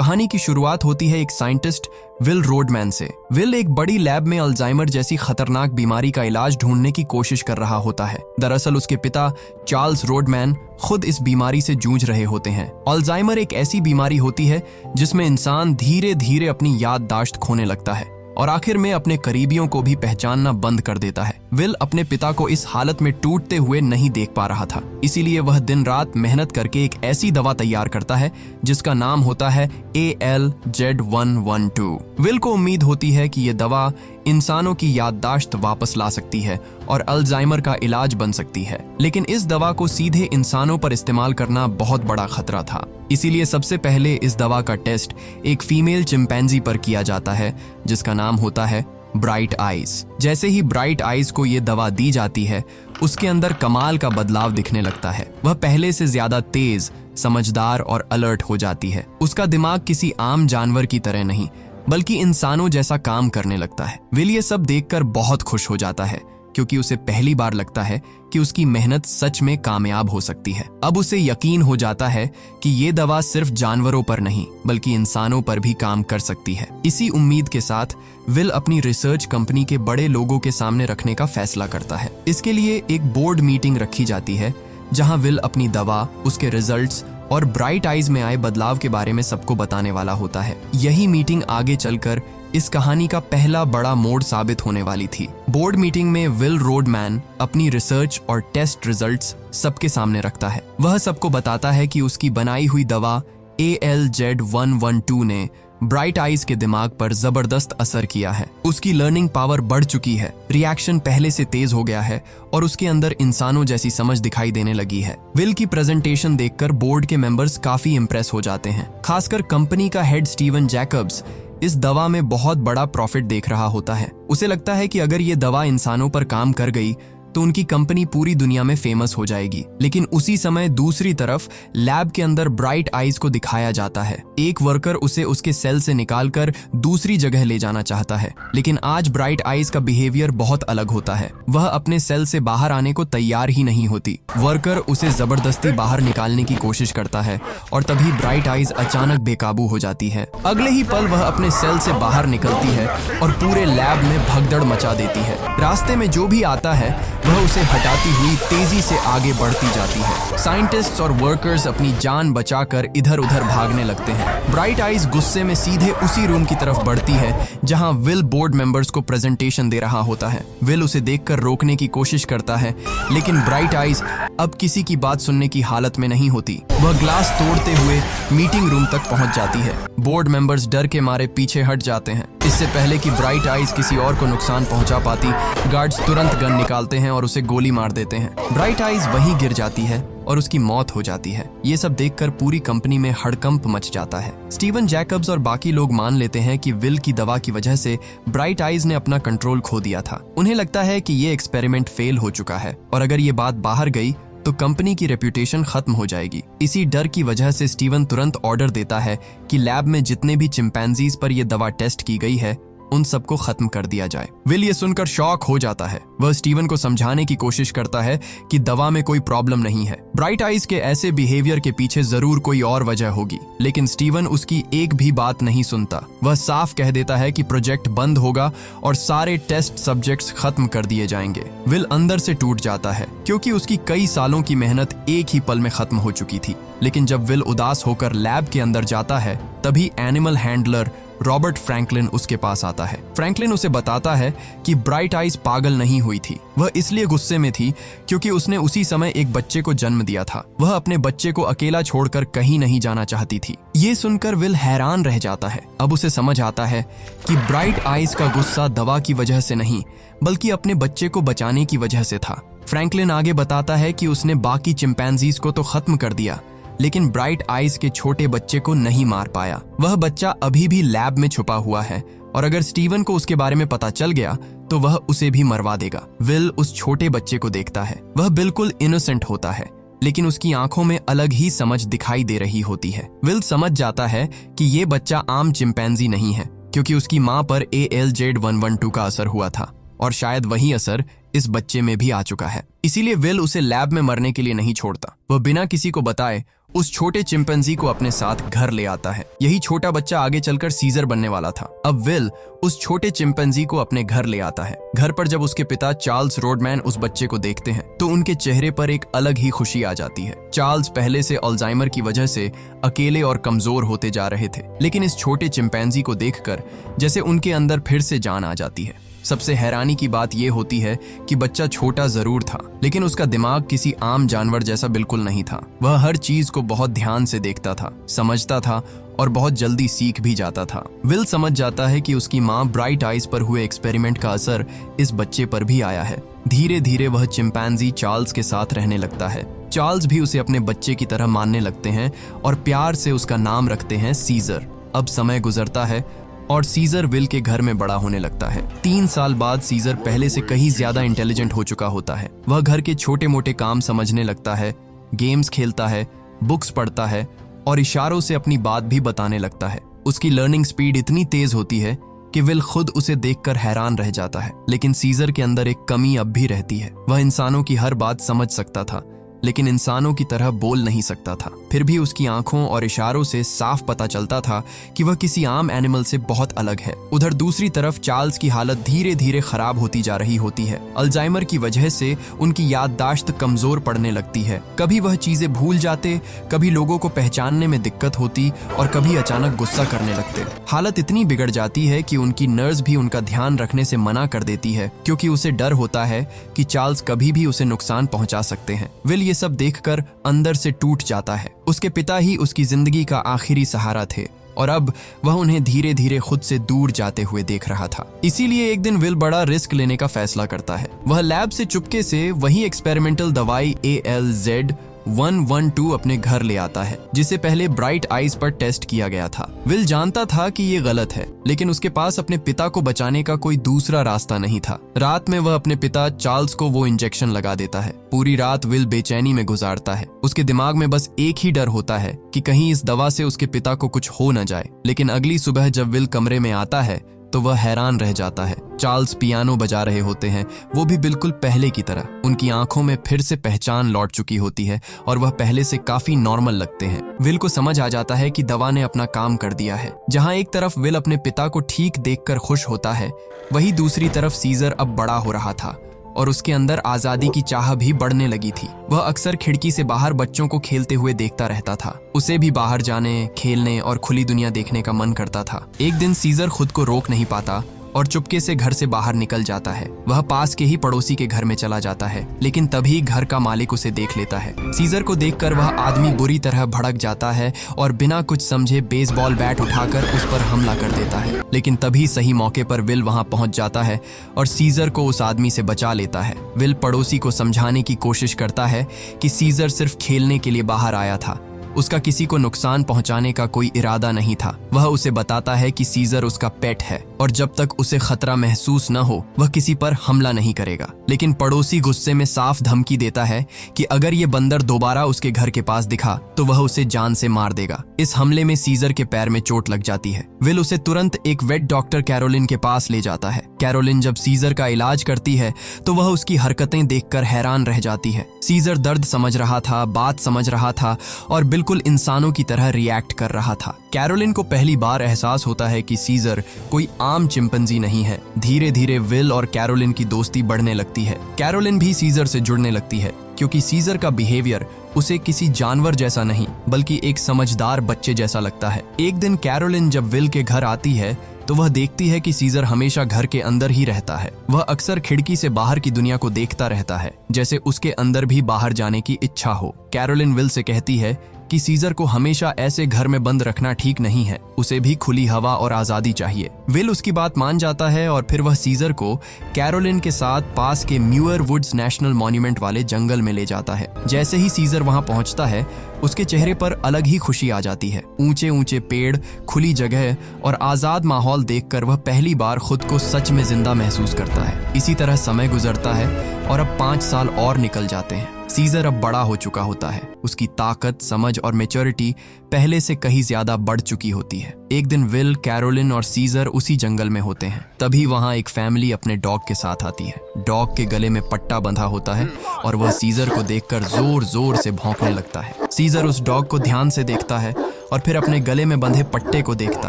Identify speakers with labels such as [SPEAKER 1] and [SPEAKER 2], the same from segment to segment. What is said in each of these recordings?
[SPEAKER 1] कहानी की शुरुआत होती है एक साइंटिस्ट विल रोडमैन से। विल एक बड़ी लैब में अल्जाइमर जैसी खतरनाक बीमारी का इलाज ढूंढने की कोशिश कर रहा होता है। दरअसल उसके पिता चार्ल्स रोडमैन खुद इस बीमारी से जूझ रहे होते हैं। अल्जाइमर एक ऐसी बीमारी होती है जिसमें इंसान धीरे धीरे अपनी याददाश्त खोने लगता है और आखिर में अपने करीबियों को भी पहचानना बंद कर देता है। विल अपने पिता को इस हालत में टूटते हुए नहीं देख पा रहा था, इसीलिए वह दिन रात मेहनत करके एक ऐसी दवा तैयार करता है जिसका नाम होता है ALZ112। विल को उम्मीद होती है कि यह दवा इंसानों की याददाश्त वापस ला सकती है और अल्जाइमर का इलाज बन सकती है, लेकिन इस दवा को सीधे इंसानों पर इस्तेमाल करना बहुत बड़ा खतरा था। इसीलिए सबसे पहले इस दवा का टेस्ट एक फीमेल चिंपैंजी पर किया जाता है जिसका नाम होता है ब्राइट आइज। जैसे ही ब्राइट आइज को ये दवा दी जाती है, उसके अंदर कमाल का बदलाव दिखने लगता है। वह पहले से ज्यादा तेज, समझदार और अलर्ट हो जाती है। उसका दिमाग किसी आम जानवर की तरह नहीं बल्कि इंसानों जैसा काम करने लगता है। विल ये सब देखकर बहुत खुश हो जाता है क्योंकि उसे पहली बार लगता है कि उसकी मेहनत सच में कामयाब हो सकती है। अब उसे यकीन हो जाता है कि ये दवा सिर्फ जानवरों पर नहीं बल्कि इंसानों पर भी काम कर सकती है। इसी उम्मीद के साथ विल अपनी रिसर्च कंपनी के बड़े लोगों के सामने रखने का फैसला करता है। इसके लिए एक बोर्ड मीटिंग रखी जाती है जहां विल अपनी दवा, उसके रिजल्ट्स और ब्राइट आइज में आए बदलाव के बारे में सबको बताने वाला होता है। यही मीटिंग आगे चलकर इस कहानी का पहला बड़ा मोड़ साबित होने वाली थी। बोर्ड मीटिंग में विल रोडमैन अपनी रिसर्च और टेस्ट रिजल्ट्स सबके सामने रखता है। वह सबको बताता है कि उसकी बनाई हुई दवा ALZ112 ने ब्राइट आइज के दिमाग पर जबरदस्त असर किया है। उसकी लर्निंग पावर बढ़ चुकी है, रिएक्शन पहले से तेज हो गया है और उसके अंदर इंसानों जैसी समझ दिखाई देने लगी है। विल की प्रेजेंटेशन देखकर बोर्ड के मेंबर्स काफी इंप्रेस हो जाते हैं। खासकर कंपनी का हेड स्टीवन जैकब्स इस दवा में बहुत बड़ा प्रॉफिट देख रहा होता है। उसे लगता है कि अगर ये दवा इंसानों पर काम कर गई तो उनकी कंपनी पूरी दुनिया में फेमस हो जाएगी। लेकिन उसी समय दूसरी तरफ लैब के अंदर ब्राइट आइज को दिखाया जाता है। एक वर्कर उसे उसके सेल से निकालकर दूसरी जगह ले जाना चाहता है, लेकिन आज ब्राइट आइज का बिहेवियर बहुत अलग होता है। वह अपने सेल से बाहर आने को तैयार ही नहीं होती। वर्कर उसे जबरदस्ती बाहर निकालने की कोशिश करता है और तभी ब्राइट आइज अचानक बेकाबू हो जाती है। अगले ही पल वह अपने सेल से बाहर निकलती है और पूरे लैब में भगदड़ मचा देती है। रास्ते में जो भी आता है वह उसे हटाती हुई तेजी से आगे बढ़ती जाती है। साइंटिस्ट्स और वर्कर्स अपनी जान बचाकर इधर उधर भागने लगते हैं। ब्राइट आइज गुस्से में सीधे उसी रूम की तरफ बढ़ती है जहां विल बोर्ड मेंबर्स को प्रेजेंटेशन दे रहा होता है। विल उसे देखकर रोकने की कोशिश करता है, लेकिन ब्राइट आइज अब किसी की बात सुनने की हालत में नहीं होती। वह ग्लास तोड़ते हुए मीटिंग रूम तक पहुंच जाती है। बोर्ड मेंबर्स डर के मारे पीछे हट जाते हैं। इससे पहले कि ब्राइट आइज किसी और को नुकसान पहुंचा पाती, गार्ड्स तुरंत गन निकालते हैं और उसे गोली मार देते हैं। ब्राइट आइज वहीं गिर जाती है और उसकी मौत हो जाती है। ये सब देखकर पूरी कंपनी में हड़कंप मच जाता है। स्टीवन जैकब्स और बाकी लोग मान लेते हैं कि विल की दवा की वजह से ब्राइट आइज ने अपना कंट्रोल खो दिया था। उन्हें लगता है कि ये एक्सपेरिमेंट फेल हो चुका है और अगर ये बात बाहर गई तो कंपनी की रेप्यूटेशन खत्म हो जाएगी। इसी डर की वजह से स्टीवन तुरंत ऑर्डर देता है कि लैब में जितने भी चिंपैंजीज पर यह दवा टेस्ट की गई है उन सबको खत्म कर दिया जाए। विल ये सुनकर शॉक हो जाता है। वह स्टीवन को समझाने की कोशिश करता है कि दवा में कोई प्रॉब्लम नहीं है। ब्राइट आइज के ऐसे बिहेवियर के पीछे जरूर कोई और वजह होगी, लेकिन स्टीवन उसकी एक भी बात नहीं सुनता। वह साफ कह देता है कि प्रोजेक्ट बंद होगा और सारे टेस्ट सब्जेक्ट्स खत्म कर दिए जाएंगे। विल अंदर से टूट जाता है क्योंकि उसकी कई सालों की मेहनत एक ही पल में खत्म हो चुकी थी। लेकिन जब विल उदास होकर लैब के अंदर जाता है तभी एनिमल हैंडलर रॉबर्ट फ्रैंकलिन उसके पास आता है। फ्रैंकलिन उसे बताता है कि ब्राइट आइज पागल नहीं हुई थी। वह इसलिए गुस्से में थी क्योंकि उसने उसी समय एक बच्चे को जन्म दिया था। वह अपने बच्चे को अकेला छोड़कर कहीं नहीं जाना चाहती थी। ये सुनकर विल हैरान रह जाता है। अब उसे समझ आता है कि ब्राइट आइज का गुस्सा दवा की वजह से नहीं बल्कि अपने बच्चे को बचाने की वजह से था। फ्रैंकलिन आगे बताता है कि उसने बाकी चिंपैंजीज को तो खत्म कर दिया, लेकिन ब्राइट आइज के छोटे बच्चे को नहीं मार पाया। वह बच्चा अभी भी लैब में छुपा हुआ है और अगर स्टीवन को उसके बारे में पता चल गया तो वह उसे भी मरवा देगा। विल उस छोटे बच्चे को देखता है। वह बिल्कुल इनोसेंट होता है, लेकिन उसकी आंखों में अलग ही समझ दिखाई दे रही होती है। विल समझ जाता है कि ये बच्चा आम चिंपैंजी नहीं है क्योंकि उसकी मां पर ALZ112 का असर हुआ था और शायद वही असर इस बच्चे में भी आ चुका है। इसीलिए विल उसे लैब में मरने के लिए नहीं छोड़ता। वह बिना किसी को बताए उस छोटे चिंपैंजी को अपने साथ घर ले आता है। यही छोटा बच्चा आगे चलकर सीजर बनने वाला था। अब विल उस छोटे चिंपैंजी को अपने घर ले आता है। घर पर जब उसके पिता चार्ल्स रोडमैन उस बच्चे को देखते हैं तो उनके चेहरे पर एक अलग ही खुशी आ जाती है। चार्ल्स पहले से अल्जाइमर की वजह से अकेले और कमजोर होते जा रहे थे, लेकिन इस छोटे चिंपैंजी को देखकर जैसे उनके अंदर फिर से जान आ जाती है। सबसे हैरानी की बात यह होती है कि बच्चा छोटा जरूर था, लेकिन उसका दिमाग किसी आम जानवर जैसा बिल्कुल नहीं था। वह हर चीज को बहुत ध्यान से देखता था, समझता था और बहुत जल्दी सीख भी जाता था। विल समझ जाता है कि उसकी माँ ब्राइट आइज पर हुए एक्सपेरिमेंट का असर इस बच्चे पर भी आया है। धीरे धीरे वह चिंपैंजी चार्ल्स के साथ रहने लगता है। चार्ल्स भी उसे अपने बच्चे की तरह मानने लगते हैं और प्यार से उसका नाम रखते हैं सीजर। अब समय गुजरता है और सीजर विल के घर में बड़ा होने लगता है। 3 साल बाद सीजर पहले से कहीं ज्यादा इंटेलिजेंट हो चुका होता है। वह घर के छोटे मोटे काम समझने लगता है, गेम्स खेलता है, बुक्स पढ़ता है और इशारों से अपनी बात भी बताने लगता है। उसकी लर्निंग स्पीड इतनी तेज होती है कि विल खुद उसे देखकर हैरान रह जाता है। लेकिन सीजर के अंदर एक कमी अब भी रहती है। वह इंसानों की हर बात समझ सकता था, लेकिन इंसानों की तरह बोल नहीं सकता था। फिर भी उसकी आंखों और इशारों से साफ पता चलता था कि वह किसी आम एनिमल से बहुत अलग है। उधर दूसरी तरफ चार्ल्स की हालत धीरे धीरे खराब होती जा रही होती है। अल्जाइमर की वजह से उनकी याददाश्त कमजोर पड़ने लगती है। कभी वह चीजें भूल जाते, कभी लोगों को पहचानने में दिक्कत होती और कभी अचानक गुस्सा करने लगते। हालत इतनी बिगड़ जाती है कि उनकी नर्स भी उनका ध्यान रखने से मना कर देती है, क्योंकि उसे डर होता है कि चार्ल्स कभी भी उसे नुकसान पहुंचा सकते हैं। विल ये सब देखकर अंदर से टूट जाता है। उसके पिता ही उसकी जिंदगी का आखिरी सहारा थे और अब वह उन्हें धीरे धीरे खुद से दूर जाते हुए देख रहा था। इसीलिए एक दिन विल बड़ा रिस्क लेने का फैसला करता है। वह लैब से चुपके से वही एक्सपेरिमेंटल दवाई ALZ-112 अपने घर ले आता है, जिसे पहले ब्राइट आइज पर टेस्ट किया गया था। विल जानता था कि ये गलत है, लेकिन उसके पास अपने पिता को बचाने का कोई दूसरा रास्ता नहीं था। रात में वह अपने पिता चार्ल्स को वो इंजेक्शन लगा देता है। पूरी रात विल बेचैनी में गुजारता है। उसके दिमाग में बस एक ही डर होता है कि कहीं इस दवा से उसके पिता को कुछ हो न जाए। लेकिन अगली सुबह जब विल कमरे में आता है तो वह हैरान रह जाता है। चार्ल्स पियानो बजा रहे होते हैं, वो भी बिल्कुल पहले की तरह। उनकी आंखों में फिर से पहचान लौट चुकी होती है और वह पहले से काफी नॉर्मल लगते हैं। विल को समझ आ जाता है कि दवा ने अपना काम कर दिया है। जहां एक तरफ विल अपने पिता को ठीक देखकर खुश होता है, वहीं दूसरी तरफ सीजर अब बड़ा हो रहा था और उसके अंदर आजादी की चाह भी बढ़ने लगी थी। वह अक्सर खिड़की से बाहर बच्चों को खेलते हुए देखता रहता था। उसे भी बाहर जाने, खेलने और खुली दुनिया देखने का मन करता था। एक दिन सीजर खुद को रोक नहीं पाता और चुपके से घर से बाहर निकल जाता है। वह पास के ही पड़ोसी के घर में चला जाता है, लेकिन तभी घर का मालिक उसे देख लेता है। सीजर को देखकर वह आदमी बुरी तरह भड़क जाता है और बिना कुछ समझे बेसबॉल बैट उठाकर उस पर हमला कर देता है। लेकिन तभी सही मौके पर विल वहां पहुंच जाता है और सीजर को उस आदमी से बचा लेता है। विल पड़ोसी को समझाने की कोशिश करता है कि सीजर सिर्फ खेलने के लिए बाहर आया था, उसका किसी को नुकसान पहुंचाने का कोई इरादा नहीं था। वह उसे बताता है कि सीजर उसका पेट है और जब तक उसे खतरा महसूस न हो वह किसी पर हमला नहीं करेगा। लेकिन पड़ोसी गुस्से में साफ धमकी देता है कि अगर ये बंदर दोबारा उसके घर के पास दिखा तो वह उसे जान से मार देगा। इस हमले में सीजर के पैर में चोट लग जाती है। विल उसे तुरंत एक वेट डॉक्टर कैरोलिन के पास ले जाता है। कैरोलिन जब सीजर का इलाज करती है तो वह उसकी हरकतें देखकर हैरान रह जाती है। सीजर दर्द समझ रहा था, बात समझ रहा था और बिल्कुल इंसानों की तरह रिएक्ट कर रहा था। कैरोलिन को पहली बार एहसास होता है कि सीजर कोई आम चिंपैंजी नहीं है। धीरे धीरे विल और कैरोलिन की दोस्ती बढ़ने लगती है। कैरोलिन भी सीजर से जुड़ने लगती है, क्योंकि सीजर का बिहेवियर उसे किसी जानवर जैसा नहीं बल्कि एक समझदार बच्चे जैसा लगता है। एक दिन कैरोलिन जब विल के घर आती है तो वह देखती है कि सीजर हमेशा घर के अंदर ही रहता है। वह अक्सर खिड़की से बाहर की दुनिया को देखता रहता है, जैसे उसके अंदर भी बाहर जाने की इच्छा हो। कैरोलिन विल से कहती है कि सीजर को हमेशा ऐसे घर में बंद रखना ठीक नहीं है, उसे भी खुली हवा और आजादी चाहिए। विल उसकी बात मान जाता है और फिर वह सीजर को कैरोलिन के साथ पास के म्यूअर वुड्स नेशनल मॉन्यूमेंट वाले जंगल में ले जाता है। जैसे ही सीजर वहां पहुंचता है उसके चेहरे पर अलग ही खुशी आ जाती है। ऊंचे ऊंचे पेड़, खुली जगह और आजाद माहौल देखकर वह पहली बार खुद को सच में जिंदा महसूस करता है। इसी तरह समय गुजरता है और अब 5 साल और निकल जाते हैं। सीजर अब बड़ा हो चुका होता है। उसकी ताकत, समझ और मैच्योरिटी पहले से कहीं ज्यादा बढ़ चुकी होती है। एक दिन विल, कैरोलिन और सीजर उसी जंगल में होते हैं। तभी वहां एक फैमिली अपने डॉग के साथ आती है। डॉग के गले में पट्टा बंधा होता है और वह सीजर को देखकर जोर जोर से भौंकने लगता है। सीजर उस डॉग को ध्यान से देखता है और फिर अपने गले में बंधे पट्टे को देखता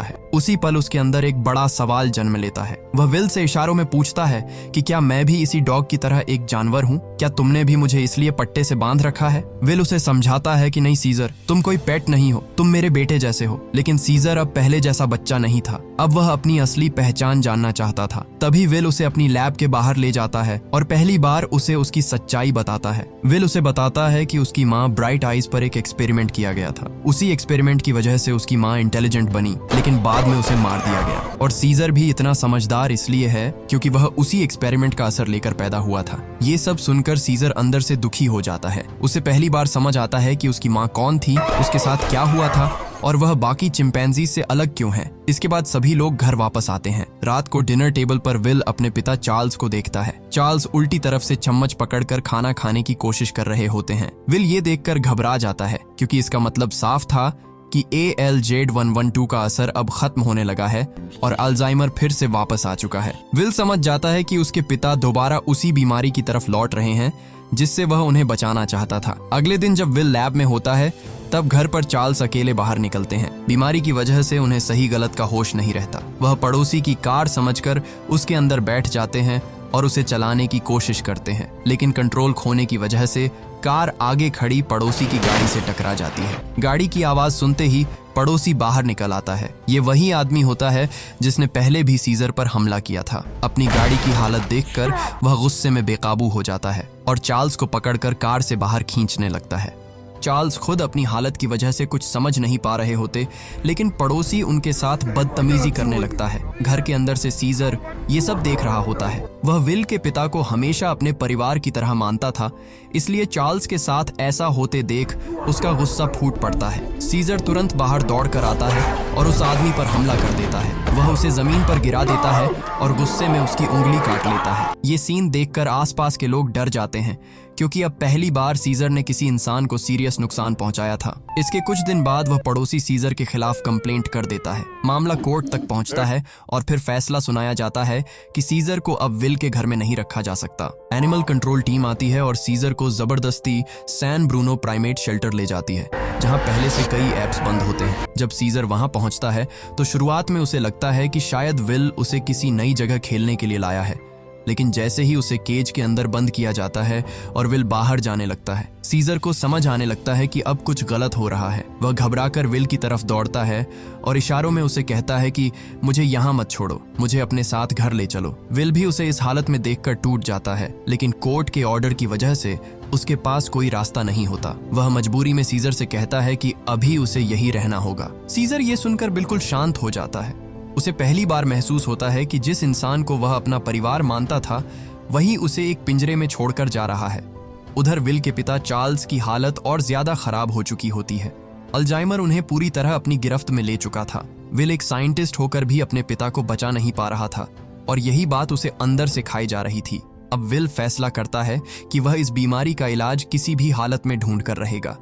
[SPEAKER 1] है। उसी पल उसके अंदर एक बड़ा सवाल जन्म लेता है। वह विल से इशारों में पूछता है कि क्या मैं भी इसी डॉग की तरह एक जानवर हूँ? क्या तुमने भी मुझे इसलिए पट्टे से बांध रखा है? विल उसे समझाता है कि नहीं सीजर, तुम कोई पेट नहीं हो, तुम मेरे बेटे जैसे हो। लेकिन सीजर अब पहले जैसा बच्चा नहीं था। अब वह अपनी असली पहचान जानना चाहता था। तभी विल उसे अपनी लैब के बाहर ले जाता है और पहली बार उसे उसकी सच्चाई बताता है। विल उसे बताता है कि उसकी माँ ब्राइट आइज पर एक एक्सपेरिमेंट किया गया था। उसी एक्सपेरिमेंट की वजह से उसकी माँ इंटेलिजेंट बनी, लेकिन बाद में उसे मार दिया गया। और सीजर भी इतना समझदार इसलिए है क्योंकि वह उसी एक्सपेरिमेंट का असर लेकर पैदा हुआ था। ये सब सुनकर सीजर अंदर से दुखी हो जाता है। उसे पहली बार समझ आता है कि उसकी माँ कौन थी, उसके साथ क्या हुआ था और वह बाकी चिंपैंजी से अलग क्यों है। इसके बाद सभी लोग घर वापस आते हैं। रात को डिनर टेबल पर विल अपने पिता चार्ल्स को देखता है। चार्ल्स उल्टी तरफ से चम्मच पकड़कर खाना खाने की कोशिश कर रहे होते हैं। विल ये देखकर घबरा जाता है क्योंकि इसका मतलब साफ था कि ALZ112 का असर अब खत्म होने लगा है और अल्जाइमर फिर से वापस आ चुका है। विल समझ जाता है कि उसके पिता दोबारा उसी बीमारी की तरफ लौट रहे हैं जिससे वह उन्हें बचाना चाहता था। अगले दिन जब विल लैब में होता है तब घर पर चार्ल्स अकेले बाहर निकलते हैं। बीमारी की वजह से उन्हें सही गलत का होश नहीं रहता। वह पड़ोसी की कार समझकर उसके अंदर बैठ जाते हैं और उसे चलाने की कोशिश करते हैं, लेकिन कंट्रोल खोने की वजह से कार आगे खड़ी पड़ोसी की गाड़ी से टकरा जाती है। गाड़ी की आवाज सुनते ही पड़ोसी बाहर निकल आता है। ये वही आदमी होता है जिसने पहले भी सीजर पर हमला किया था। अपनी गाड़ी की हालत देखकर वह गुस्से में बेकाबू हो जाता है और चार्ल्स को पकड़कर कार से बाहर खींचने लगता है। चार्ल्स खुद अपनी हालत की वजह से कुछ समझ नहीं पा रहे होते, लेकिन पड़ोसी उनके साथ बदतमीजी करने लगता है। घर के अंदर से सीजर ये सब देख रहा होता है। वह विल के पिता को हमेशा अपने परिवार की तरह मानता था, इसलिए चार्ल्स के साथ ऐसा होते देख उसका गुस्सा फूट पड़ता है। सीजर तुरंत बाहर दौड़ कर आता है और उस आदमी पर हमला कर देता है। वह उसे जमीन पर गिरा देता है और गुस्से में उसकी उंगली काट लेता है। ये सीन देखकर आसपास के लोग डर जाते हैं क्योंकि अब पहली बार सीजर ने किसी इंसान को सीरियस नुकसान पहुंचाया था। इसके कुछ दिन बाद वह पड़ोसी सीजर के खिलाफ कंप्लेंट कर देता है। मामला कोर्ट तक पहुंचता है और फिर फैसला सुनाया जाता है कि सीजर को अब विल के घर में नहीं रखा जा सकता। एनिमल कंट्रोल टीम आती है और सीजर को जबरदस्ती सैन ब्रूनो प्राइमेट शेल्टर ले जाती है, जहां पहले से कई एप्स बंद होते हैं। जब सीजर वहां पहुंचता है तो शुरुआत में उसे लगता है कि शायद विल उसे किसी नई जगह खेलने के लिए लाया है, लेकिन जैसे ही उसे केज के अंदर बंद किया जाता है और विल बाहर जाने लगता है, सीजर को समझ आने लगता है कि अब कुछ गलत हो रहा है। वह घबराकर विल की तरफ दौड़ता है और इशारों में उसे कहता है कि मुझे यहाँ मत छोड़ो, मुझे अपने साथ घर ले चलो। विल भी उसे इस हालत में देखकर टूट जाता है, लेकिन कोर्ट के ऑर्डर की वजह से उसके पास कोई रास्ता नहीं होता। वह मजबूरी में सीजर से कहता है कि अभी उसे यही रहना होगा। सीजर ये सुनकर बिल्कुल शांत हो जाता है। उसे पहली बार महसूस होता है कि जिस इंसान को वह अपना परिवार मानता था वही उसे एक पिंजरे में छोड़कर जा रहा है। उधर विल के पिता चार्ल्स की हालत और ज्यादा खराब हो चुकी होती है। अल्जाइमर उन्हें पूरी तरह अपनी गिरफ्त में ले चुका था। विल एक साइंटिस्ट होकर भी अपने पिता को बचा नहीं पा रहा था और यही बात उसे अंदर से खाई जा रही थी। अब विल फैसला करता है कि वह इस बीमारी का इलाज किसी भी हालत में ढूंढ कर रहेगा।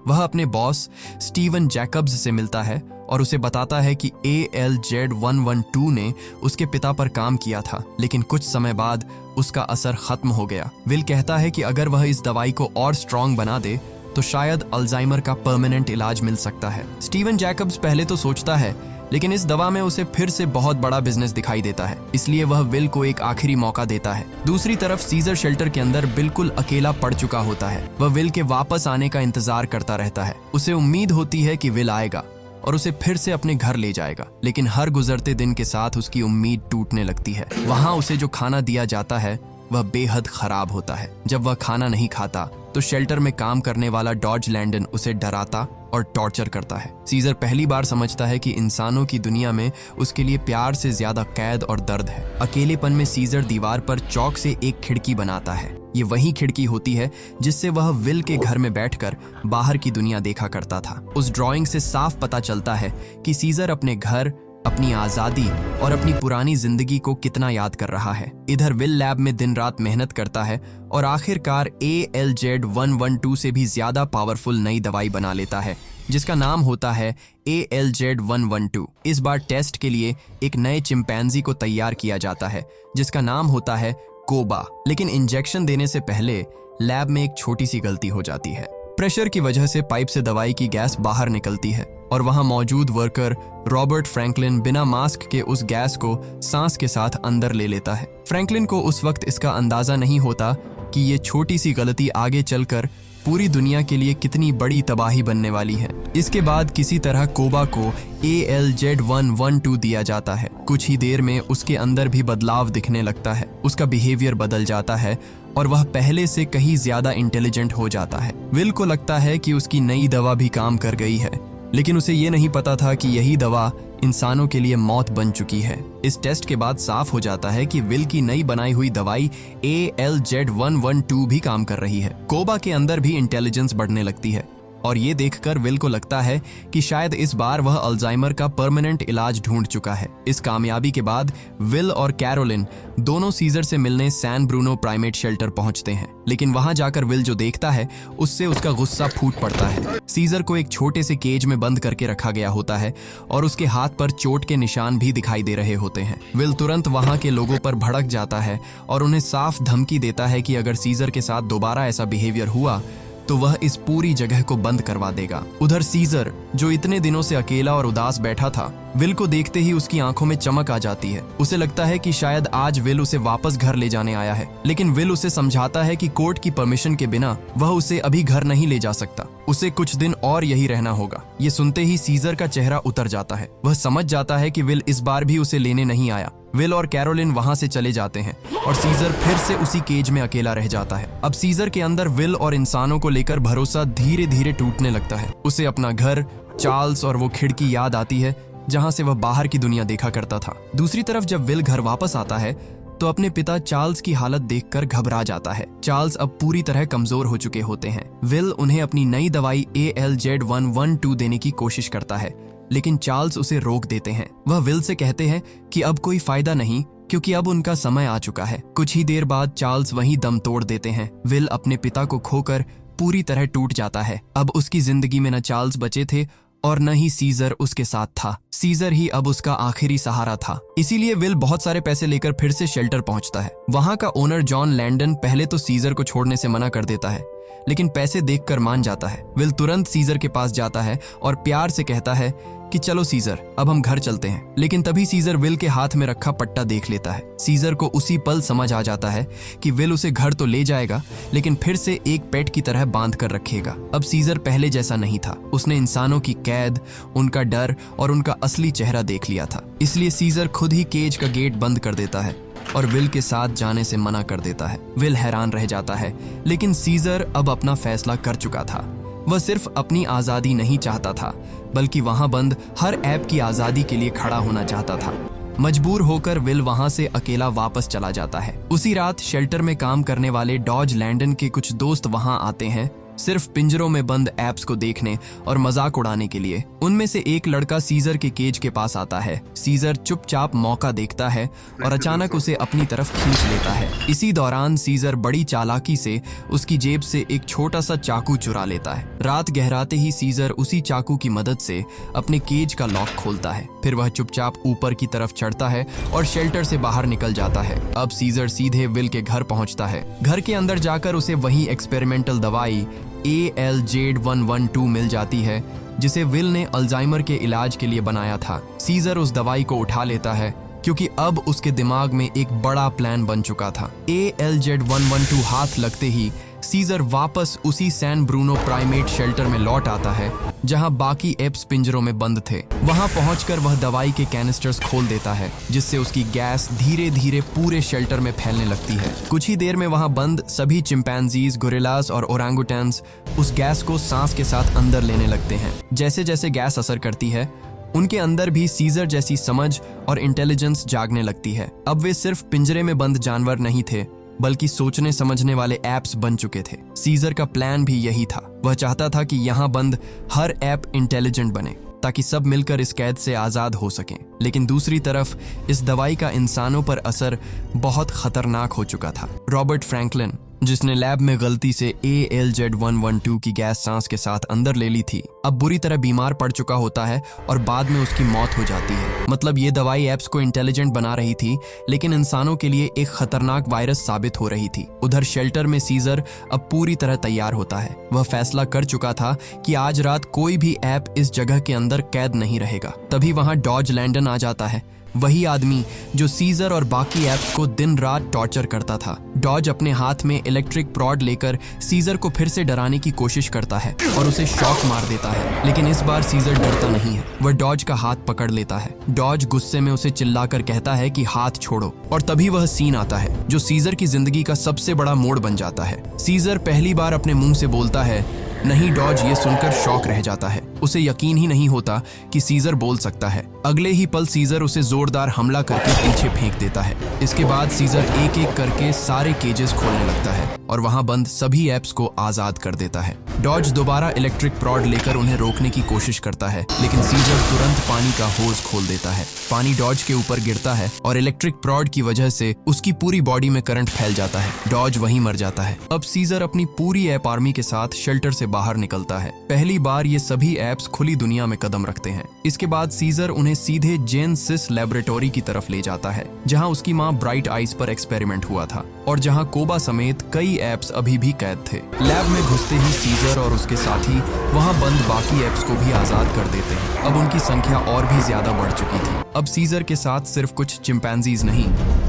[SPEAKER 1] वह अपने बॉस स्टीवन जैकब्स से मिलता है और उसे बताता है कि ALZ112 ने उसके पिता पर काम किया था, लेकिन कुछ समय बाद उसका असर खत्म हो गया। विल कहता है कि अगर वह इस दवाई को और स्ट्रॉन्ग बना दे तो शायद अल्जाइमर का परमानेंट इलाज मिल सकता है। स्टीवन जैकब्स पहले तो सोचता है, लेकिन इस दवा में उसे फिर से बहुत बड़ा बिजनेस दिखाई देता है, इसलिए वह विल को एक आखिरी मौका देता है। दूसरी तरफ सीजर शेल्टर के अंदर बिल्कुल अकेला पड़ चुका होता है। वह विल के वापस आने का इंतजार करता रहता है। उसे उम्मीद होती है कि विल आएगा और उसे फिर से अपने घर ले जाएगा, लेकिन हर गुजरते दिन के साथ उसकी उम्मीद टूटने लगती है। वहां उसे जो खाना दिया जाता है वह बेहद खराब होता है। जब वह खाना नहीं खाता तो शेल्टर में काम करने वाला डॉज लैंडन उसे डराता और टॉर्चर करता है। सीजर पहली बार समझता है कि इंसानों की दुनिया में उसके लिए प्यार से ज्यादा कैद और दर्द है। अकेलेपन में सीजर दीवार पर चौक से एक खिड़की बनाता है। ये वही खिड़की होती है जिससे वह विल के घर में बैठकर बाहर की दुनिया देखा करता था। उस ड्राइंग से साफ पता चलता है कि सीजर अपने घर, अपनी आजादी और अपनी पुरानी जिंदगी को कितना याद कर रहा है। इधर विल लैब में दिन रात मेहनत करता है और आखिरकार ALZ112 से भी ज्यादा पावरफुल नई दवाई बना लेता है, जिसका नाम होता है ALZ112। इस बार टेस्ट के लिए एक नए चिंपैंजी को तैयार किया जाता है, जिसका नाम होता है कोबा। लेकिन इंजेक्शन देने से पहले लैब में एक छोटी सी गलती हो जाती है। प्रेशर की वजह से पाइप से दवाई की गैस बाहर निकलती है और वहां मौजूद वर्कर रॉबर्ट फ्रैंकलिन बिना मास्क के उस गैस को सांस के साथ अंदर ले लेता है। फ्रैंकलिन को उस वक्त इसका अंदाजा नहीं होता कि ये छोटी सी गलती आगे चलकर पूरी दुनिया के लिए कितनी बड़ी तबाही बनने वाली है। इसके बाद किसी तरह कोबा को ALZ112 दिया जाता है। कुछ ही देर में उसके अंदर भी बदलाव दिखने लगता है। उसका बिहेवियर बदल जाता है और वह पहले से कहीं ज्यादा इंटेलिजेंट हो जाता है। विल को लगता है कि उसकी नई दवा भी काम कर गई है, लेकिन उसे ये नहीं पता था कि यही दवा इंसानों के लिए मौत बन चुकी है। इस टेस्ट के बाद साफ हो जाता है कि विल की नई बनाई हुई दवाई ALZ112 भी काम कर रही है। कोबा के अंदर भी इंटेलिजेंस बढ़ने लगती है और ये देखकर विल को लगता है कि शायद इस बार वह अल्जाइमर का परमानेंट इलाज ढूंढ चुका है। इस कामयाबी के बाद विल और कैरोलिन दोनों सीजर से मिलने सैन ब्रूनो प्राइमेट शेल्टर पहुंचते हैं, लेकिन वहां जाकर विल जो देखता है उससे उसका गुस्सा फूट पड़ता है। सीजर को एक छोटे से केज में बंद करके रखा गया होता है और उसके हाथ पर चोट के निशान भी दिखाई दे रहे होते हैं। विल तुरंत वहां के लोगों पर भड़क जाता है और उन्हें साफ धमकी देता है कि अगर सीजर के साथ दोबारा ऐसा बिहेवियर हुआ तो वह इस पूरी जगह को बंद करवा देगा। उधर सीजर, जो इतने दिनों से अकेला और उदास बैठा था, विल को देखते ही उसकी आंखों में चमक आ जाती है। उसे लगता है कि शायद आज विल उसे वापस घर ले जाने आया है, लेकिन विल उसे समझाता है कि कोर्ट की परमिशन के बिना वह उसे अभी घर नहीं ले जा सकता। उसे कुछ दिन और यही रहना होगा। ये सुनते ही सीजर का चेहरा उतर जाता है। वह समझ जाता है कि विल इस बार भी उसे लेने नहीं आया। विल और कैरोलिन वहां से चले जाते हैं और सीजर फिर से उसी केज में अकेला रह जाता है। अब सीजर के अंदर विल और इंसानों को लेकर भरोसा धीरे धीरे टूटने लगता है। उसे अपना घर, चार्ल्स और वो खिड़की याद आती है जहां से वह बाहर की दुनिया देखा करता था। दूसरी तरफ जब विल घर वापस आता है तो अपने पिता चार्ल्स की हालत देखकर घबरा जाता है। चार्ल्स अब पूरी तरह कमजोर हो चुके होते हैं। विल उन्हें अपनी नई दवाई ALZ112 देने की कोशिश करता है, लेकिन चार्ल्स उसे रोक देते हैं। वह विल से कहते हैं कि अब कोई फायदा नहीं, क्योंकि अब उनका समय आ चुका है। कुछ ही देर बाद चार्ल्स वहीं दम तोड़ देते हैं। विल अपने पिता को खोकर पूरी तरह टूट जाता है। अब उसकी जिंदगी में न चार्ल्स बचे थे और न ही सीजर उसके साथ था। सीजर ही अब उसका आखिरी सहारा था। इसीलिए विल बहुत सारे पैसे लेकर फिर से शेल्टर पहुंचता है। वहां का ओनर जॉन लैंडन पहले तो सीजर को छोड़ने से मना कर देता है, लेकिन पैसे देखकर मान जाता है। विल तुरंत सीजर के पास जाता है और प्यार से कहता है कि चलो सीजर, अब हम घर चलते हैं। लेकिन तभी सीजर विल के हाथ में रखा पट्टा देख लेता है। सीजर को उसी पल समझ आ जाता है कि विल उसे घर तो ले जाएगा, लेकिन फिर से एक पेट की तरह बांध कर रखेगा। अब सीजर पहले जैसा नहीं था। उसने इंसानों की कैद, उनका डर और उनका असली चेहरा देख लिया था। इसलिए सीजर खुद ही केज का गेट बंद कर देता है और विल के साथ जाने से मना कर देता है। विल हैरान रह जाता है, लेकिन सीजर अब अपना फैसला कर चुका था। वह सिर्फ अपनी आजादी नहीं चाहता था, बल्कि वहां बंद हर ऐप की आजादी के लिए खड़ा होना चाहता था। मजबूर होकर विल वहां से अकेला वापस चला जाता है। उसी रात शेल्टर में काम करने वाले डॉज लैंडन के कुछ दोस्त वहां आते हैं, सिर्फ पिंजरों में बंद एप्स को देखने और मजाक उड़ाने के लिए। उनमें से एक लड़का सीजर के केज के पास आता है। सीजर चुपचाप मौका देखता है और अचानक उसे अपनी तरफ खींच लेता है। इसी दौरान सीजर बड़ी चालाकी से उसकी जेब से एक छोटा सा चाकू चुरा लेता है। रात गहराते ही सीजर उसी चाकू की मदद से अपने केज का लॉक खोलता है। फिर वह चुपचाप ऊपर की तरफ चढ़ता है और शेल्टर से बाहर निकल जाता है। अब सीजर सीधे विल के घर पहुंचता है। घर के अंदर जाकर उसे वही एक्सपेरिमेंटल दवाई ALZ112 मिल जाती है, जिसे विल ने अल्जाइमर के इलाज के लिए बनाया था। सीजर उस दवाई को उठा लेता है क्योंकि अब उसके दिमाग में एक बड़ा प्लान बन चुका था। ALZ112 हाथ लगते ही सीजर वापस उसी सैन ब्रूनो प्राइमेट शेल्टर में लौट आता है जहां बाकी एप्स पिंजरों में बंद थे। वहां पहुंचकर वह दवाई के कैनिस्टर्स खोल देता है, जिससे उसकी गैस धीरे धीरे पूरे शेल्टर में फैलने लगती है। कुछ ही देर में वहां बंद सभी चिंपैंजीज, गोरिल्लास और ओरांगुटैन्स उस गैस को सांस के साथ अंदर लेने लगते हैं। जैसे जैसे गैस असर करती है, उनके अंदर भी सीजर जैसी समझ और इंटेलिजेंस जागने लगती है। अब वे सिर्फ पिंजरे में बंद जानवर नहीं थे, बल्कि सोचने समझने वाले ऐप्स बन चुके थे। सीजर का प्लान भी यही था। वह चाहता था कि यहाँ बंद हर ऐप इंटेलिजेंट बने, ताकि सब मिलकर इस कैद से आज़ाद हो सकें। लेकिन दूसरी तरफ इस दवाई का इंसानों पर असर बहुत खतरनाक हो चुका था। रॉबर्ट फ्रैंकलिन, जिसने लैब में गलती से ALZ112 की गैस सांस के साथ अंदर ले ली थी, अब बुरी तरह बीमार पड़ चुका होता है और बाद में उसकी मौत हो जाती है। मतलब ये दवाई एप्स को इंटेलिजेंट बना रही थी, लेकिन इंसानों के लिए एक खतरनाक वायरस साबित हो रही थी। उधर शेल्टर में सीजर अब पूरी तरह तैयार होता है। वह फैसला कर चुका था कि आज रात कोई भी ऐप इस जगह के अंदर कैद नहीं रहेगा। तभी वहां डॉज लैंडन आ जाता है, वही आदमी जो सीजर और बाकी एप्स को दिन रात टॉर्चर करता था। डॉज अपने हाथ में इलेक्ट्रिक प्रॉड लेकर सीजर को फिर से डराने की कोशिश करता है और उसे शॉक मार देता है, लेकिन इस बार सीजर डरता नहीं है। वह डॉज का हाथ पकड़ लेता है। डॉज गुस्से में उसे चिल्लाकर कहता है कि हाथ छोड़ो, और तभी वह सीन आता है जो सीजर की जिंदगी का सबसे बड़ा मोड़ बन जाता है। सीजर पहली बार अपने मुंह से बोलता है नहीं। डॉज ये सुनकर शॉक रह जाता है। उसे यकीन ही नहीं होता कि सीजर बोल सकता है। अगले ही पल सीजर उसे जोरदार हमला करके पीछे फेंक देता है। इसके बाद सीजर एक एक करके सारे केजेस खोलने लगता है और वहां बंद सभी एप्स को आजाद कर देता है। डॉज दोबारा इलेक्ट्रिक प्रॉड लेकर उन्हें रोकने की कोशिश करता है, लेकिन सीजर तुरंत पानी का होज खोल देता है। पानी डॉज के ऊपर गिरता है और इलेक्ट्रिक प्रॉड की वजह से उसकी पूरी बॉडी में करंट फैल जाता है। डॉज वहीं मर जाता है। अब सीजर अपनी पूरी ऐप आर्मी के साथ शेल्टर से बाहर निकलता है। पहली बार ये सभी एप्स खुली दुनिया में कदम रखते हैं। इसके बाद सीजर उन्हें सीधे जेनेसिस लैबोरेटरी की तरफ ले जाता है, जहां उसकी मां ब्राइट आइज पर एक्सपेरिमेंट हुआ था और जहां कोबा समेत कई एप्स अभी भी कैद थे। लैब में घुसते ही सीजर और उसके साथी वहां बंद बाकी एप्स को भी आजाद कर देते हैं। अब उनकी संख्या और भी ज्यादा बढ़ चुकी थी। अब सीजर के साथ सिर्फ कुछ चिंपैंजीज नहीं,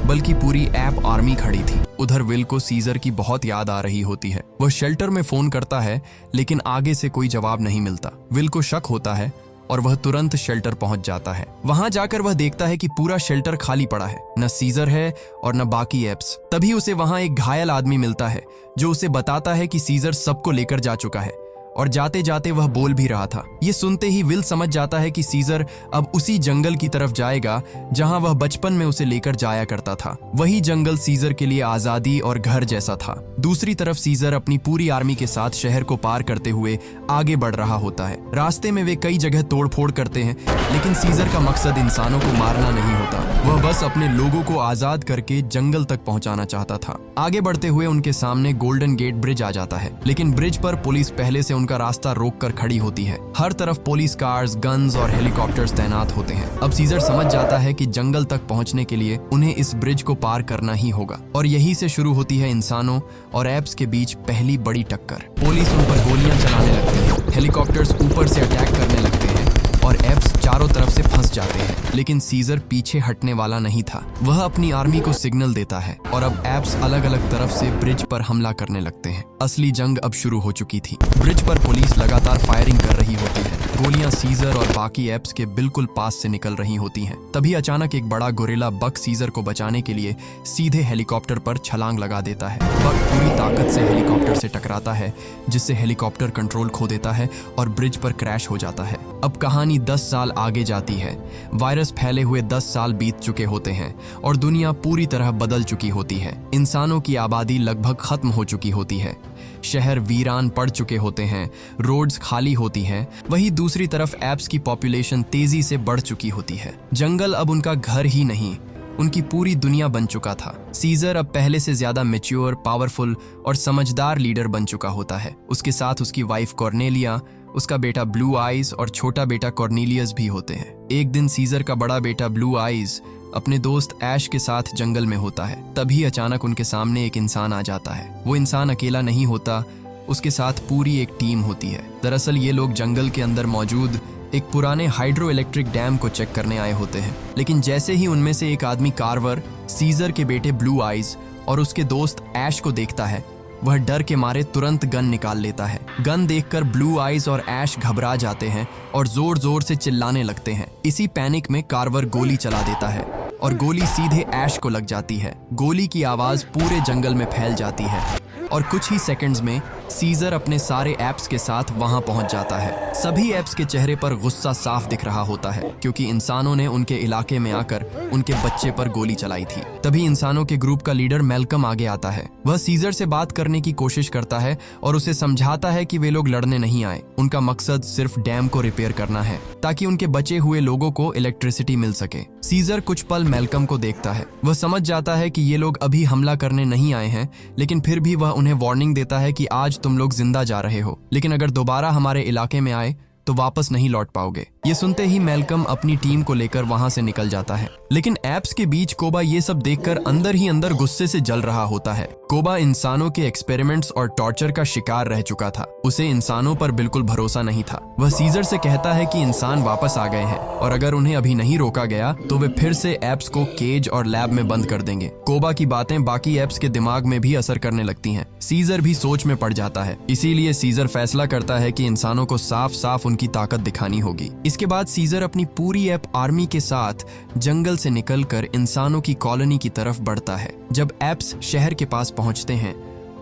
[SPEAKER 1] बल्कि पूरी ऐप आर्मी खड़ी थी। उधर विल को सीजर की बहुत याद आ रही होती है। वह शेल्टर में फोन करता है, लेकिन आगे से कोई जवाब नहीं मिलता। विल को शक होता है और वह तुरंत शेल्टर पहुंच जाता है। वहां जाकर वह देखता है कि पूरा शेल्टर खाली पड़ा है, न सीजर है और न बाकी एप्स। तभी उसे वहां एक घायल आदमी मिलता है जो उसे बताता है कि सीजर सबको लेकर जा चुका है और जाते जाते वह बोल भी रहा था। ये सुनते ही विल समझ जाता है कि सीजर अब उसी जंगल की तरफ जाएगा जहां वह बचपन में उसे लेकर जाया करता था। वही जंगल सीजर के लिए आजादी और घर जैसा था। दूसरी तरफ सीजर अपनी पूरी आर्मी के साथ शहर को पार करते हुए आगे बढ़ रहा होता है। रास्ते में वे कई जगह तोड़फोड़ करते हैं, लेकिन सीजर का मकसद इंसानों को मारना नहीं होता। वह बस अपने लोगों को आजाद करके जंगल तक पहुंचाना चाहता था। आगे बढ़ते हुए उनके सामने गोल्डन गेट ब्रिज आ जाता है, लेकिन ब्रिज पर पुलिस पहले से उनका रास्ता रोककर खड़ी होती है। हर तरफ पुलिस कार्स, गन्स और हेलीकॉप्टर्स तैनात होते हैं। अब सीजर समझ जाता है कि जंगल तक पहुंचने के लिए उन्हें इस ब्रिज को पार करना ही होगा, और यहीं से शुरू होती है इंसानों और एप्स के बीच पहली बड़ी टक्कर। पुलिस उन पर गोलियां चलाने लगती है, हेलीकॉप्टर्स ऊपर से अटैक करने लगते हैं और एप्स चारों तरफ से फंस जाते हैं। लेकिन सीजर पीछे हटने वाला नहीं था। वह अपनी आर्मी को सिग्नल देता है और अब एप्स अलग अलग तरफ से ब्रिज पर हमला करने लगते हैं। असली जंग अब शुरू हो चुकी थी। ब्रिज पर पुलिस लगातार फायरिंग कर रही होती है। गोलियां सीजर और बाकी एप्स के बिल्कुल पास से निकल रही होती हैं। तभी अचानक एक बड़ा गोरिल्ला बक सीजर को बचाने के लिए सीधे हेलीकॉप्टर पर छलांग लगा देता है। बक पूरी ताकत से हेलीकॉप्टर से टकराता है, जिससे हेलीकॉप्टर कंट्रोल खो देता है और ब्रिज पर क्रैश हो जाता है। अब कहानी 10 साल आगे जाती है। वायरस फैले हुए 10 साल बीत चुके होते हैं और दुनिया पूरी तरह बदल चुकी होती है। इंसानों की आबादी लगभग खत्म हो चुकी होती है। शहर वीरान पड़ चुके होते हैं, रोड्स खाली होती हैं। वहीं दूसरी तरफ एप्स की पॉपुलेशन तेजी से बढ़ चुकी होती है। जंगल अब उनका घर ही नहीं, उनकी पूरी दुनिया बन चुका था। सीजर अब पहले से ज्यादा मैच्योर, पावरफुल और समझदार लीडर बन चुका होता है। उसके साथ उसकी वाइफ कॉर्नेलिया, उसका बेटा ब्लू आइज और छोटा बेटा कॉर्नेलियस भी होते हैं। एक दिन सीजर का बड़ा बेटा ब्लू आइज अपने दोस्त ऐश के साथ जंगल में होता है। तभी अचानक उनके सामने एक इंसान आ जाता है। वो इंसान अकेला नहीं होता, उसके साथ पूरी एक टीम होती है। दरअसल ये लोग जंगल के अंदर मौजूद एक पुराने हाइड्रो इलेक्ट्रिक डैम को चेक करने आए होते हैं। लेकिन जैसे ही उनमें से एक आदमी कार्वर, सीजर के बेटे ब्लू आइज और उसके दोस्त ऐश को देखता है, वह डर के मारे तुरंत गन निकाल लेता है। गन देखकर ब्लू आइज और ऐश घबरा जाते हैं और जोर जोर से चिल्लाने लगते हैं। इसी पैनिक में कार्वर गोली चला देता है और गोली सीधे ऐश को लग जाती है। गोली की आवाज पूरे जंगल में फैल जाती है और कुछ ही सेकंड्स में सीजर अपने सारे एप्स के साथ वहां पहुंच जाता है। सभी एप्स के चेहरे पर गुस्सा साफ दिख रहा होता है क्योंकि इंसानों ने उनके इलाके में आकर उनके बच्चे पर गोली चलाई थी। तभी इंसानों के ग्रुप का लीडर मैल्कम आगे आता है। वह सीजर से बात करने की कोशिश करता है और उसे समझाता है कि वे लोग लड़ने नहीं आए, उनका मकसद सिर्फ डैम को रिपेयर करना है ताकि उनके बचे हुए लोगों को इलेक्ट्रिसिटी मिल सके। सीजर कुछ पल मैल्कम को देखता है। वह समझ जाता है कि ये लोग अभी हमला करने नहीं आए हैं, लेकिन फिर भी वह उन्हें वार्निंग देता है कि आज तुम लोग जिंदा जा रहे हो, लेकिन अगर दोबारा हमारे इलाके में आए तो वापस नहीं लौट पाओगे। ये सुनते ही मैल्कम अपनी टीम को लेकर वहां से निकल जाता है। लेकिन एप्स के बीच कोबा ये सब देखकर अंदर ही अंदर गुस्से से जल रहा होता है। कोबा इंसानों के एक्सपेरिमेंट्स और टॉर्चर का शिकार रह चुका था। उसे इंसानों पर बिल्कुल भरोसा नहीं था। वह सीजर से कहता है कि इंसान वापस आ गए हैं और अगर उन्हें अभी नहीं रोका गया तो वे फिर से एप्स को केज और लैब में बंद कर देंगे। कोबा की बातें बाकी एप्स के दिमाग में भी असर करने लगती हैं। सीजर भी सोच में पड़ जाता है। इसीलिए सीजर फैसला करता है कि इंसानों को साफ साफ उनकी ताकत दिखानी होगी। इसके बाद सीजर अपनी पूरी एप आर्मी के साथ जंगल से निकलकर इंसानों की कॉलोनी की तरफ बढ़ता है। जब एप्स शहर के पास पहुंचते हैं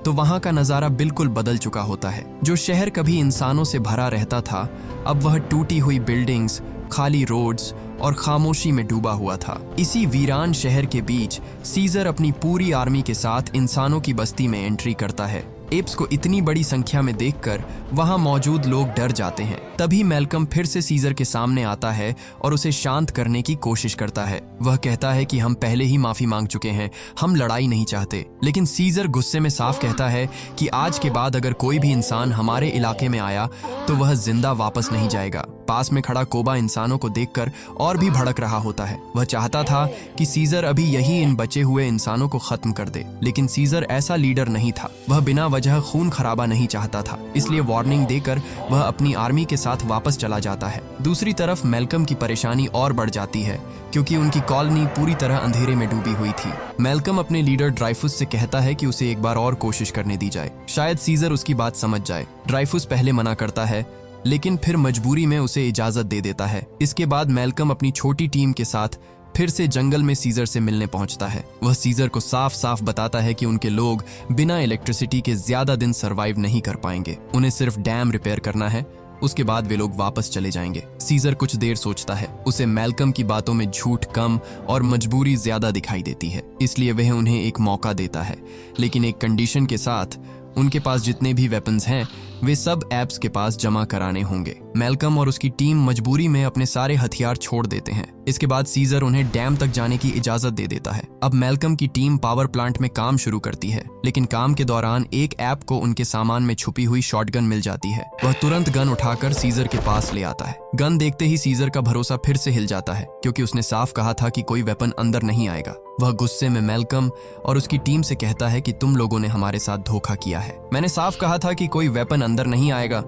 [SPEAKER 1] तो वहां का नजारा बिल्कुल बदल चुका होता है। जो शहर कभी इंसानों से भरा रहता था, अब वह टूटी हुई बिल्डिंग्स, खाली रोड्स और खामोशी में डूबा हुआ था। इसी वीरान शहर के बीच सीजर अपनी पूरी आर्मी के साथ इंसानों की बस्ती में एंट्री करता है। एप्स को इतनी बड़ी संख्या में देखकर वहां मौजूद लोग डर जाते हैं। तभी मैल्कम फिर से सीजर के सामने आता है और उसे शांत करने की कोशिश करता है। वह कहता है कि हम पहले ही माफी मांग चुके हैं, हम लड़ाई नहीं चाहते। लेकिन सीजर गुस्से में साफ कहता है कि आज के बाद अगर कोई भी इंसान हमारे इलाके में आया तो वह जिंदा वापस नहीं जाएगा। पास में खड़ा कोबा इंसानों को देखकर और भी भड़क रहा होता है। वह चाहता था कि सीजर अभी यही इन बचे हुए इंसानों को खत्म कर दे, लेकिन सीजर ऐसा लीडर नहीं था। वह बिना वजह खून खराबा नहीं चाहता था, इसलिए वार्निंग देकर वह अपनी आर्मी के साथ वापस चला जाता है। दूसरी तरफ मैल्कम की परेशानी और बढ़ जाती है क्योंकि उनकी कॉलोनी पूरी तरह अंधेरे में डूबी हुई थी। मैल्कम अपने लीडर ड्राइफुस से कहता है कि उसे एक बार और कोशिश करने दी जाए, शायद सीजर उसकी बात समझ जाए। ड्राइफुस पहले मना करता है, लेकिन फिर मजबूरी में उसे इजाजत दे देता है। इसके बाद मैल्कम अपनी छोटी टीम के साथ फिर से जंगल में सीजर से मिलने पहुंचता है। वह सीजर को साफ साफ बताता है कि उनके लोग बिना इलेक्ट्रिसिटी के ज्यादा दिन सरवाइव नहीं कर पाएंगे। उन्हें सिर्फ डैम रिपेयर करना है, उसके बाद वे लोग वापस चले जाएंगे। सीजर कुछ देर सोचता है। उसे मैल्कम की बातों में झूठ कम और मजबूरी ज्यादा दिखाई देती है, इसलिए वह उन्हें एक मौका देता है, लेकिन एक कंडीशन के साथ। उनके पास जितने भी वेपन्स हैं वे सब एप्स के पास जमा कराने होंगे। मैल्कम और उसकी टीम मजबूरी में अपने सारे हथियार छोड़ देते हैं। इसके बाद सीजर उन्हें डैम तक जाने की इजाजत दे देता है। अब मैल्कम की टीम पावर प्लांट में काम शुरू करती है, लेकिन काम के दौरान एक ऐप को उनके सामान में छुपी हुई शॉटगन मिल जाती है। वह तुरंत गन उठाकर सीजर के पास ले आता है। गन देखते ही सीजर का भरोसा फिर से हिल जाता है क्योंकि उसने साफ कहा था कि कोई वेपन अंदर नहीं आएगा। वह गुस्से में मैल्कम और उसकी टीम से कहता है कि तुम लोगों ने हमारे साथ धोखा किया है। मैंने साफ कहा था कि कोई वेपन अंदर नहीं आएगा,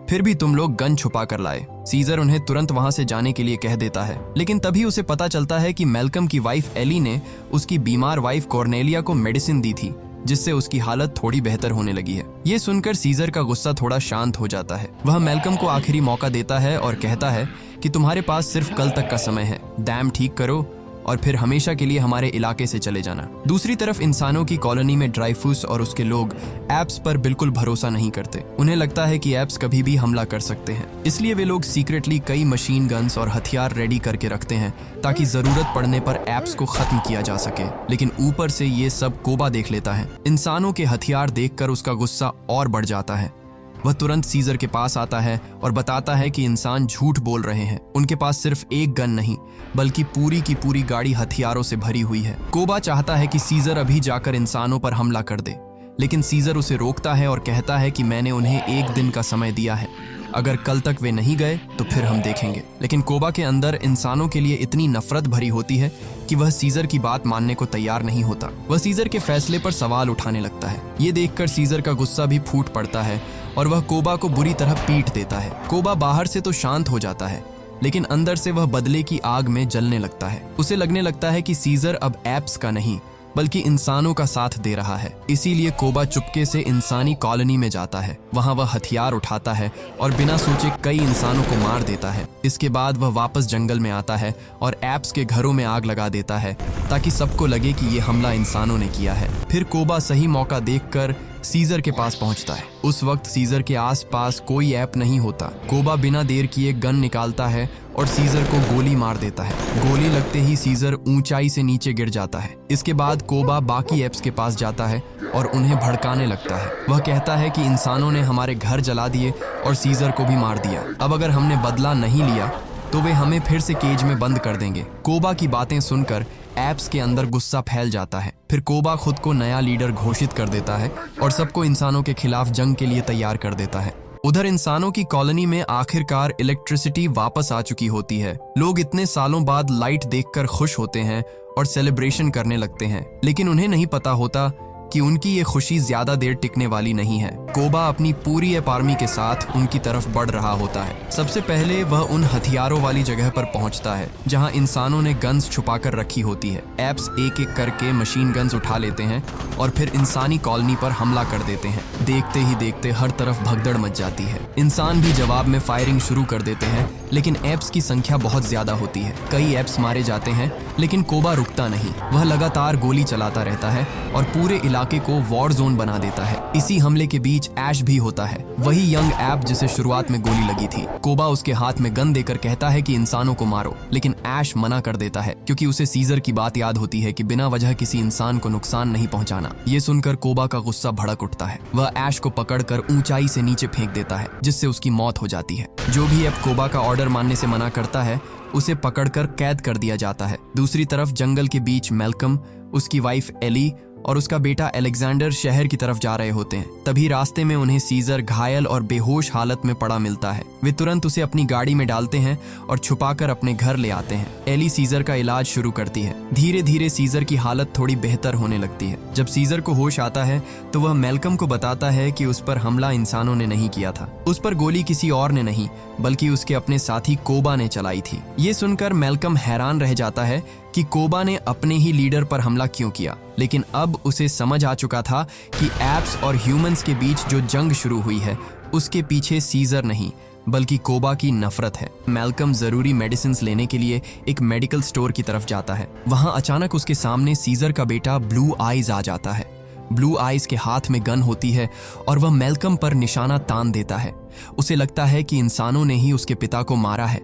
[SPEAKER 1] फिर भी तुम लोग गन छुपा कर लाए। सीजर उन्हें तुरंत वहां से जाने के लिए कह देता है, लेकिन तभी उसे पता चलता है कि मैल्कम की वाइफ एली ने उसकी बीमार वाइफ कॉर्नेलिया को मेडिसिन दी थी, जिससे उसकी हालत थोड़ी बेहतर होने लगी है। ये सुनकर सीजर का गुस्सा थोड़ा शांत हो जाता है। वह मैल्कम को आखिरी मौका देता है और कहता है कि तुम्हारे पास सिर्फ कल तक का समय है, डैम ठीक करो और फिर हमेशा के लिए हमारे इलाके से चले जाना। दूसरी तरफ इंसानों की कॉलोनी में ड्राइफुस और उसके लोग एप्स पर बिल्कुल भरोसा नहीं करते। उन्हें लगता है कि एप्स कभी भी हमला कर सकते हैं, इसलिए वे लोग सीक्रेटली कई मशीन गन्स और हथियार रेडी करके रखते हैं ताकि जरूरत पड़ने पर एप्स को खत्म किया जा सके। लेकिन ऊपर से ये सब कोबा देख लेता है। इंसानों के हथियार देखकर उसका गुस्सा और बढ़ जाता है। वह तुरंत सीजर के पास आता है और बताता है कि इंसान झूठ बोल रहे हैं। उनके पास सिर्फ एक गन नहीं बल्कि पूरी की पूरी गाड़ी हथियारों से भरी हुई है। कोबा चाहता है कि सीजर अभी जाकर इंसानों पर हमला कर दे, लेकिन सीजर उसे रोकता है और कहता है कि मैंने उन्हें एक दिन का समय दिया है, अगर कल तक वे नहीं गए तो फिर हम देखेंगे। लेकिन कोबा के अंदर इंसानों के लिए इतनी नफरत भरी होती है कि वह सीजर की बात मानने को तैयार नहीं होता। वह सीजर के फैसले पर सवाल उठाने लगता है। ये देखकर सीजर का गुस्सा भी फूट पड़ता है और वह कोबा को बुरी तरह पीट देता है। कोबा बाहर से तो शांत हो जाता है, लेकिन अंदर से वह बदले की आग में जलने लगता है। उसे लगने लगता है कि सीजर अब एप्स का नहीं बल्कि इंसानों का साथ दे रहा है। इसीलिए कोबा चुपके से इंसानी कॉलोनी में जाता है। वहां वह हथियार उठाता है और बिना सोचे कई इंसानों को मार देता है। इसके बाद वह वापस जंगल में आता है और एप्स के घरों में आग लगा देता है ताकि सबको लगे कि ये हमला इंसानों ने किया है। फिर कोबा सही मौका देखकर सीजर के पास पहुंचता है। उस वक्त सीजर के आसपास कोई ऐप नहीं होता। कोबा बिना देर किए गन निकालता है और सीजर को गोली मार देता है। गोली लगते ही सीजर ऊंचाई से नीचे गिर जाता है। इसके बाद कोबा बाकी एप्स के पास जाता है और उन्हें भड़काने लगता है। वह कहता है कि इंसानों ने हमारे घर जला दिए और सीजर को भी मार दिया। अब अगर हमने बदला नहीं लिया तो वे हमें फिर से केज में बंद कर देंगे। कोबा की बातें सुनकर एप्स के अंदर गुस्सा फैल जाता है। फिर कोबा खुद को नया लीडर घोषित कर देता है और सबको इंसानों के खिलाफ जंग के लिए तैयार कर देता है। उधर इंसानों की कॉलोनी में आखिरकार इलेक्ट्रिसिटी वापस आ चुकी होती है। लोग इतने सालों बाद लाइट देखकर खुश होते हैं और सेलिब्रेशन करने लगते हैं, लेकिन उन्हें नहीं पता होता कि उनकी ये खुशी ज्यादा देर टिकने वाली नहीं है। कोबा अपनी पूरी एप आर्मी के साथ उनकी तरफ बढ़ रहा होता है। सबसे पहले वह उन हथियारों वाली जगह पर पहुंचता है जहां इंसानों ने गन्स छुपाकर रखी होती है। एप्स एक एक करके मशीन गन्स उठा लेते हैं और फिर इंसानी कॉलोनी पर हमला कर देते हैं। देखते ही देखते हर तरफ भगदड़ मच जाती है। इंसान भी जवाब में फायरिंग शुरू कर देते हैं, लेकिन एप्स की संख्या बहुत ज्यादा होती है। कई एप्स मारे जाते हैं, लेकिन कोबा रुकता नहीं। वह लगातार गोली चलाता रहता है और पूरे इलाके को वॉर जोन बना देता है। इसी हमले के बीच ऐश भी होता है, वही यंग ऐप जिसे शुरुआत में गोली लगी थी। कोबा उसके हाथ में गन देकर कहता है कि इंसानों को मारो, लेकिन ऐश मना कर देता है क्योंकि उसे सीजर की बात याद होती है कि बिना वजह किसी इंसान को नुकसान नहीं पहुंचाना। ये सुनकर कोबा का गुस्सा भड़क उठता है। वह ऐश को पकड़कर ऊंचाई से नीचे फेंक देता है, जिससे उसकी मौत हो जाती है। जो भी अब कोबा का ऑर्डर मानने से मना करता है उसे पकड़कर कैद कर दिया जाता है। दूसरी तरफ जंगल के बीच मैल्कम, उसकी वाइफ एली और उसका बेटा अलेक्जेंडर शहर की तरफ जा रहे होते हैं। तभी रास्ते में उन्हें सीजर घायल और बेहोश हालत में पड़ा मिलता है। वे तुरंत उसे अपनी गाड़ी में डालते हैं और छुपाकर अपने घर ले आते हैं। एली सीजर का इलाज शुरू करती है। धीरे धीरे सीजर की हालत थोड़ी बेहतर होने लगती है। जब सीजर को होश आता है तो वह मैल्कम को बताता है कि उस पर हमला इंसानों ने नहीं किया था। उस पर गोली किसी और ने नहीं, बल्कि उसके अपने साथी कोबा ने चलाई थी। ये सुनकर मैल्कम हैरान रह जाता है कि कोबा ने अपने ही लीडर पर हमला क्यों किया, लेकिन अब उसे समझ आ चुका था कि एप्स और ह्यूमंस के बीच जो जंग शुरू हुई है उसके पीछे सीजर नहीं बल्कि कोबा की नफरत है। मैल्कम जरूरी मेडिसिन्स लेने के लिए एक मेडिकल स्टोर की तरफ जाता है। वहां अचानक उसके सामने सीजर का बेटा ब्लू आइज आ जाता है। ब्लू आइज के हाथ में गन होती है और वह मैल्कम पर निशाना तान देता है। उसे लगता है कि इंसानों ने ही उसके पिता को मारा है,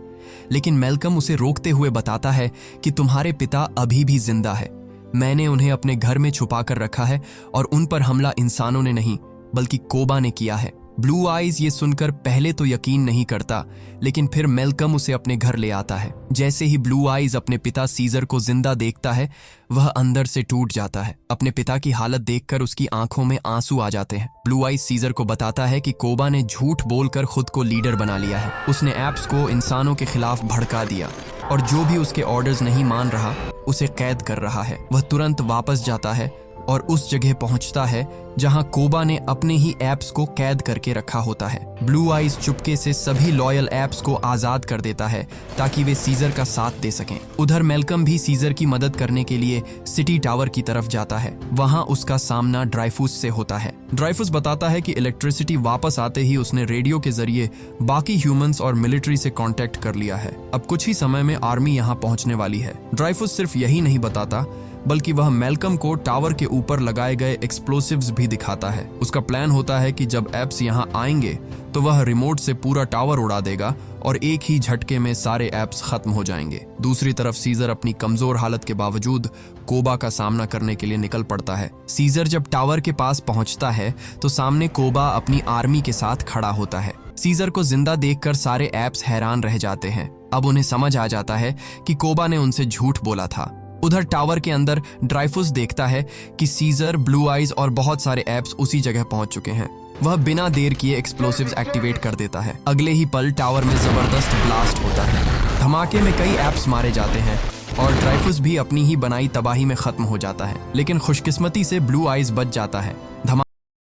[SPEAKER 1] लेकिन मैल्कम उसे रोकते हुए बताता है कि तुम्हारे पिता अभी भी जिंदा है। मैंने उन्हें अपने घर में छुपा कर रखा है और उन पर हमला इंसानों ने नहीं बल्कि कोबा ने किया है। ब्लू आइज ये सुनकर पहले तो यकीन नहीं करता, लेकिन फिर मैल्कम उसे अपने घर ले आता है। जैसे ही ब्लू आइज अपने पिता सीजर को जिंदा देखता है, वह अंदर से टूट जाता है। अपने पिता की हालत देखकर उसकी आंखों में आंसू आ जाते हैं। ब्लू आइज सीजर को बताता है कि कोबा ने झूठ बोलकर खुद को लीडर बना लिया है। उसने एप्स को इंसानों के खिलाफ भड़का दिया और जो भी उसके ऑर्डर्स नहीं मान रहा उसे कैद कर रहा है। वह तुरंत वापस जाता है और उस जगह पहुंचता है जहां कोबा ने अपने ही एप्स को कैद करके रखा होता है। ब्लू आइज चुपके से सभी लॉयल एप्स को आजाद कर देता है ताकि वे सीजर का साथ दे सकें। उधर मैल्कम भी सीजर की मदद करने के लिए सिटी टावर की तरफ जाता है। वहां उसका सामना ड्राइफूस से होता है। ड्राइफूस बताता है कि इलेक्ट्रिसिटी वापस आते ही उसने रेडियो के जरिए बाकी ह्यूमंस और मिलिट्री से कांटेक्ट कर लिया है। अब कुछ ही समय में आर्मी यहाँ पहुंचने वाली है। ड्राइफूस सिर्फ यही नहीं बताता, बल्कि वह मैल्कम को टावर के ऊपर लगाए गए एक्सप्लोसिव्स भी दिखाता है। उसका प्लान होता है कि जब एप्स यहाँ आएंगे तो वह रिमोट से पूरा टावर उड़ा देगा और एक ही झटके में सारे एप्स खत्म हो जाएंगे। दूसरी तरफ सीजर अपनी कमजोर हालत के बावजूद कोबा का सामना करने के लिए निकल पड़ता है। सीजर जब टावर के पास पहुंचता है तो सामने कोबा अपनी आर्मी के साथ खड़ा होता है। सीजर को जिंदा देखकर सारे एप्स हैरान रह जाते हैं। अब उन्हें समझ आ जाता है कि कोबा ने उनसे झूठ बोला था। उधर टावर के अंदर ड्राइफूस देखता है कि सीजर, ब्लू आइज और बहुत सारे एप्स उसी जगह पहुंच चुके हैं। वह बिना देर किए एक्सप्लोसिव्स एक्टिवेट कर देता है। अगले ही पल टावर में जबरदस्त ब्लास्ट होता है। धमाके में कई एप्स मारे जाते हैं और ड्राइफूस भी अपनी ही बनाई तबाही में खत्म हो जाता है, लेकिन खुशकिस्मती से ब्लू आइज बच जाता है।